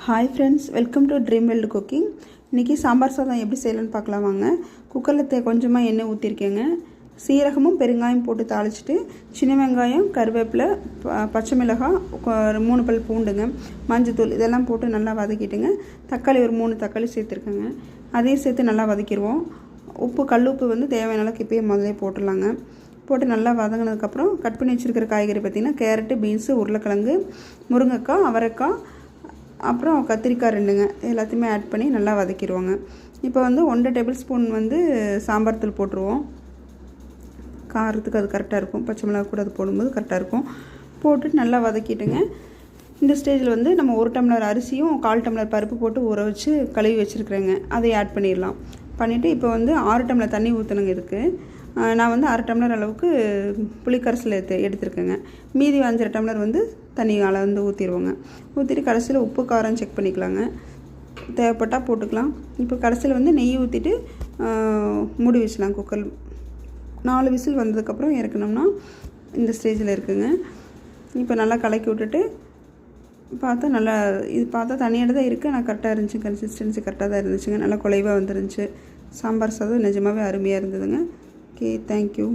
Hi friends, welcome to dream world cooking. இன்றைக்கி சாம்பார் சாதம் எப்படி செய்யலான்னு பார்க்கலாம் வாங்க. குக்கரில் கொஞ்சமாக எண்ணெய் ஊற்றிருக்கேங்க. சீரகமும் பெருங்காயம் போட்டு தாளிச்சிட்டு சின்ன வெங்காயம், கருவேப்பிலை, பச்சை மிளகாய், 3 பல் பூண்டுங்க, மஞ்சத்தூள் இதெல்லாம் போட்டு நல்லா வதக்கிட்டுங்க. தக்காளி ஒரு 3 தக்காளி சேர்த்துருக்கேங்க. அதையும் சேர்த்து நல்லா வதக்கிடுவோம். உப்பு, கல் உப்பு தேவையான அளவுக்கு இப்போயே முதலே போட்டுடலாங்க. போட்டு நல்லா வதங்கினதுக்கப்புறம் கட் பண்ணி வச்சுருக்கிற காய்கறி பார்த்திங்கன்னா கேரட்டு, பீன்ஸு, உருளைக்கிழங்கு, முருங்கைக்காய், அவரைக்காய், அப்புறம் கத்திரிக்காய் 2ங்க எல்லாத்தையுமே ஆட் பண்ணி நல்லா வதக்கிடுவோங்க. இப்போ 1 டேபிள் ஸ்பூன் சாம்பார் தூள் போட்டுருவோம். காரத்துக்கு அது கரெக்டாக இருக்கும். பச்சை மிளகா கூட அது போடும்போது கரெக்டாக இருக்கும். போட்டுட்டு நல்லா வதக்கிட்டுங்க. இந்த ஸ்டேஜில் நம்ம 1 டம்ளர் அரிசியும் 1/4 டம்ளர் பருப்பு போட்டு ஊற வச்சு கழுவி வச்சுருக்கிறேங்க. அதை ஆட் பண்ணிடலாம். பண்ணிவிட்டு இப்போ 6 டம்ளர் தண்ணி ஊற்றணுங்க. இதுக்கு நான் 1/2 டம்ளர் அளவுக்கு புளிக்கரைசல் எடுத்துருக்கேங்க. மீதி 5 டம்ளர் தண்ணி அளந்து ஊற்றிடுவோங்க. ஊற்றிட்டு கடைசியில் உப்பு காரம் செக் பண்ணிக்கலாங்க. தேவைப்பட்டால் போட்டுக்கலாம். இப்போ கடைசியில் நெய் ஊற்றிட்டு மூடி வச்சலாம். குக்கர் 4 விசில் வந்ததுக்கப்புறம் இறக்கணும்னா இந்த ஸ்டேஜில் இருக்குங்க. இப்போ நல்லா கலக்கி விட்டுட்டு பார்த்தா நல்லா பார்த்தா தண்ணியோட தான் இருக்குது. ஆனால் கரெக்டாக இருந்துச்சு. கன்சிஸ்டன்சி கரெக்டாக தான் இருந்துச்சுங்க. நல்லா குலைவாக வந்துருந்துச்சு. சாம்பார் சாதம் நிஜமாகவே அருமையாக இருந்ததுங்க. Okay, thank you.